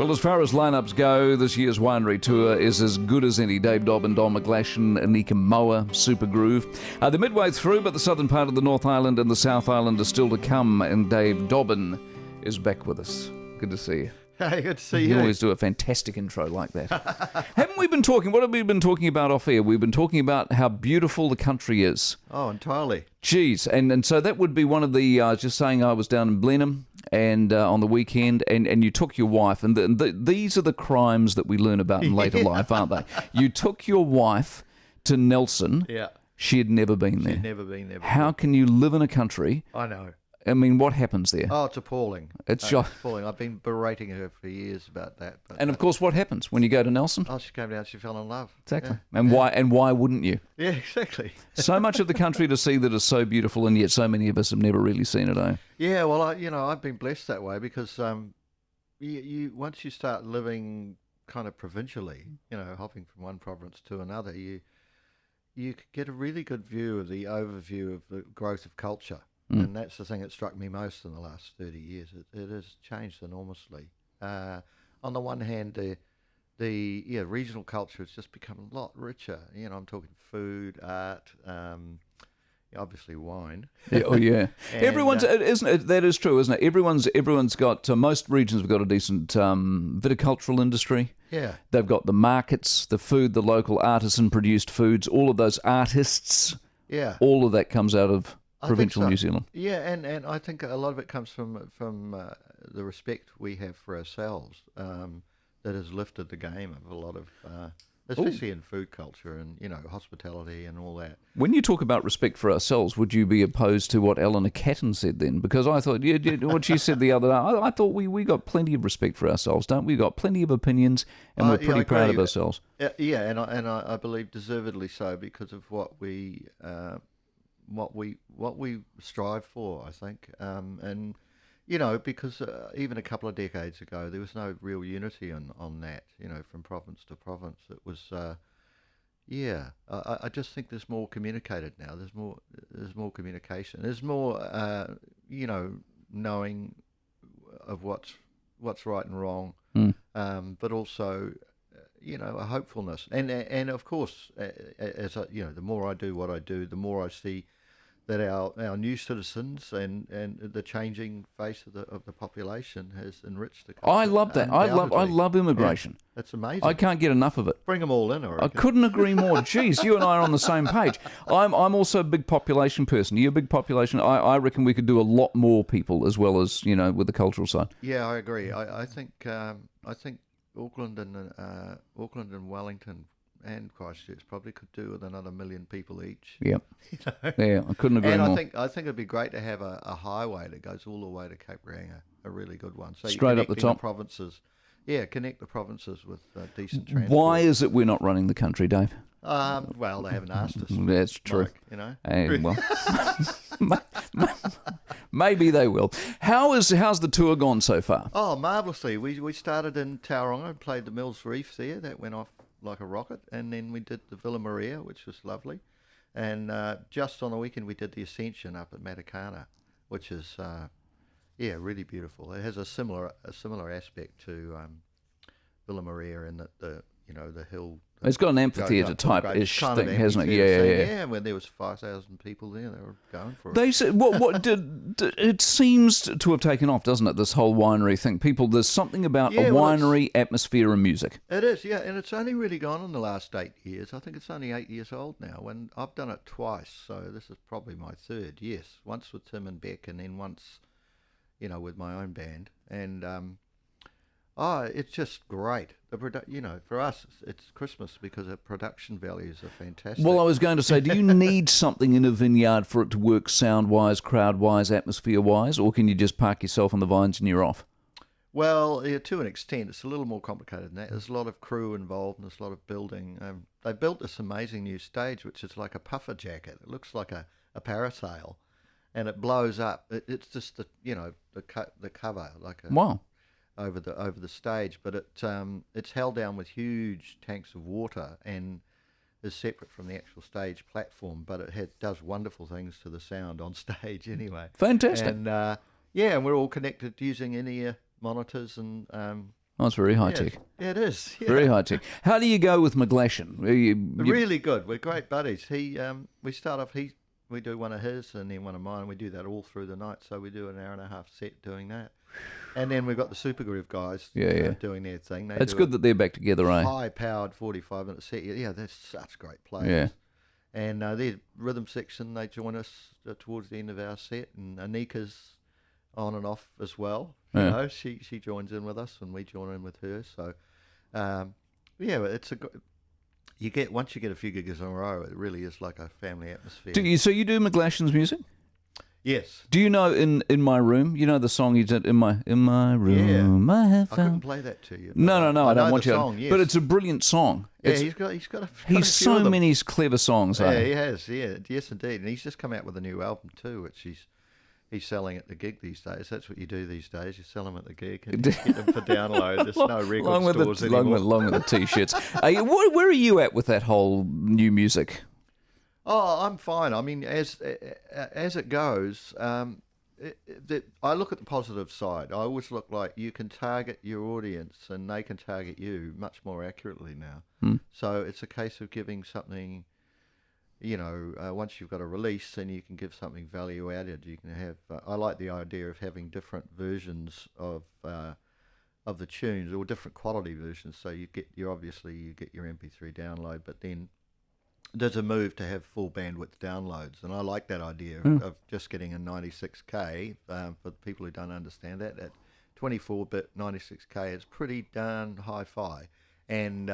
Well, as far as lineups go, this year's winery tour is as good as any. Dave Dobbyn, Don McGlashan, Anika Moa, Super Groove. They're midway through, but the southern part of the North Island and the South Island are still to come, and Dave Dobbyn is back with us. Good to see you. Hey, good to see you. You always do a fantastic intro like that. Haven't we been talking, what have we been talking about off air? We've been talking about how beautiful the country is. Oh, entirely. Geez, and so that would be one of the, just saying I was down in Blenheim and on the weekend, and you took your wife, and these are the crimes that we learn about in later life, aren't they? You took your wife to Nelson. Yeah. She had never been there. She'd never been there before. How can you live in a country? I know. I mean, what happens there? Oh, it's appalling. It's appalling. I've been berating her for years about that. But, and of course, what happens when you go to Nelson? Oh, she came down, she fell in love. Exactly. Yeah. And why wouldn't you? Yeah, exactly. So much of the country to see that is so beautiful, and yet so many of us have never really seen it, eh? Yeah, well, I've been blessed that way because you once you start living kind of provincially, hopping from one province to another, you get a really good view of the overview of the growth of culture. And that's the thing that struck me most in the last 30 years. It has changed enormously. On the one hand, the regional culture has just become a lot richer. I'm talking food, art, obviously wine. Yeah, oh yeah, and, everyone's isn't it? That is true, isn't it? Everyone's got most regions have got a decent viticultural industry. Yeah, they've got the markets, the food, the local artisan produced foods, all of those artists. Yeah, all of that comes out of provincial New Zealand. Yeah, and I think a lot of it comes from the respect we have for ourselves that has lifted the game of a lot of, especially in food culture and hospitality and all that. When you talk about respect for ourselves, would you be opposed to what Eleanor Catton said then? Because I thought, what she said the other day, I thought we got plenty of respect for ourselves, don't we? We've got plenty of opinions, and we're pretty proud of ourselves. Yeah, and I believe deservedly so because of what we strive for, I think, and because even a couple of decades ago there was no real unity on that, from province to province. It was, I just think there's more communicated now. There's more communication. There's more, knowing of what's right and wrong, but also. A hopefulness, and of course, as the more I do what I do, the more I see that our new citizens and the changing face of the population has enriched the country. I love that. I love immigration. Yeah, that's amazing. I can't get enough of it. Bring them all in. I couldn't agree more. Geez, you and I are on the same page. I'm also a big population person. You're a big population. I reckon we could do a lot more people as well as with the cultural side. Yeah, I agree. I think Auckland and Wellington and Christchurch probably could do with another 1 million people each. Yep. Yeah, I couldn't agree more. And I think it'd be great to have a highway that goes all the way to Cape Reinga, a really good one. So straight up the top. Provinces. Yeah, connect the provinces with decent transport. Why is it we're not running the country, Dave? Well, they haven't asked us. That's true. Mike, well, maybe they will. How's the tour gone so far? Oh, marvellously. We started in Tauranga and played the Mills Reef there. That went off like a rocket. And then we did the Villa Maria, which was lovely. And just on the weekend we did the Ascension up at Matakana, which is really beautiful. It has a similar aspect to Villa Maria in that the hill. It's got an amphitheatre type-ish thing, hasn't it? Yeah. When there was 5,000 people there, they were going for it. They said, what did it seems to have taken off, doesn't it? This whole winery thing. There's something about a winery atmosphere and music. It is, yeah, and it's only really gone in the last 8 years. I think it's only 8 years old now. And I've done it twice, so this is probably my third. Yes, once with Tim and Beck, and then once, with my own band, and. It's just great. For us, it's Christmas because the production values are fantastic. Well, I was going to say, do you need something in a vineyard for it to work sound-wise, crowd-wise, atmosphere-wise, or can you just park yourself on the vines and you're off? Well, yeah, to an extent, it's a little more complicated than that. There's a lot of crew involved and there's a lot of building. They built this amazing new stage, which is like a puffer jacket. It looks like a parasail, and it blows up. It's just the cover, like a... Wow. Over the stage, but it's held down with huge tanks of water and is separate from the actual stage platform, but it does wonderful things to the sound on stage anyway. Fantastic. And and we're all connected using in-ear monitors and Oh, it's very high tech. Yeah, it is. Yeah. Very high tech. How do you go with McGlashan? Really good. We're great buddies. We start off. We do one of his and then one of mine. We do that all through the night. So we do an hour and a half set doing that, and then we've got the Super Groove guys. Doing their thing. It's good that they're back together, eh? High-powered 45-minute set. Yeah, they're such great players. Yeah. And their rhythm section, they join us towards the end of our set, and Anika's on and off as well. You know, she joins in with us, and we join in with her. So, it's once you get a few gigs in a row, it really is like a family atmosphere. So you do McGlashan's music? Yes. Do you know in my room? You know the song he did in my room. Yeah. I have I found. couldn't play that to you. No, I don't want you. Song, yes. But it's a brilliant song. Yeah, he's got a He's few of them. many clever songs. Yeah, eh? he has. Yeah, yes, indeed. And he's just come out with a new album too, which he's selling at the gig these days. That's what you do these days. You sell them at the gig and you get them for download. There's no record stores anymore. Along with the T-shirts. Where are you at with that whole new music? Oh, I'm fine. I mean, as it goes, I look at the positive side. I always look like you can target your audience and they can target you much more accurately now. So it's a case of giving something, once you've got a release, then you can give something value added. You can have. I like the idea of having different versions of the tunes, or different quality versions. So you get your MP3 download, but then there's a move to have full bandwidth downloads, and I like that idea of just getting a 96K. For people who don't understand that, at 24-bit 96K is pretty darn hi-fi, and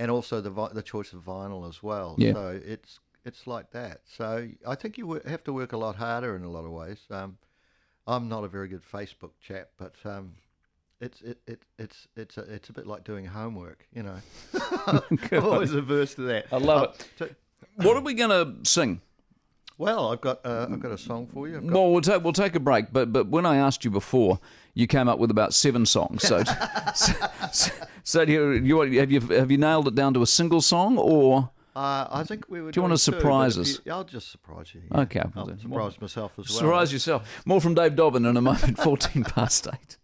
also the choice of vinyl as well. Yeah. So it's like that. So I think you have to work a lot harder in a lot of ways. I'm not a very good Facebook chap, but it's a bit like doing homework, I'm always averse to that. I love it. What are we going to sing? Well, I've got a song for you. Well, we'll take a break. But when I asked you before, you came up with about 7 songs. So so have you nailed it down to a single song, or? I think we would. Do you want to surprise us? I'll just surprise you. Yeah. Okay. I'll surprise myself as well. Surprise yourself. More from Dave Dobbyn in a moment. 14 past 8.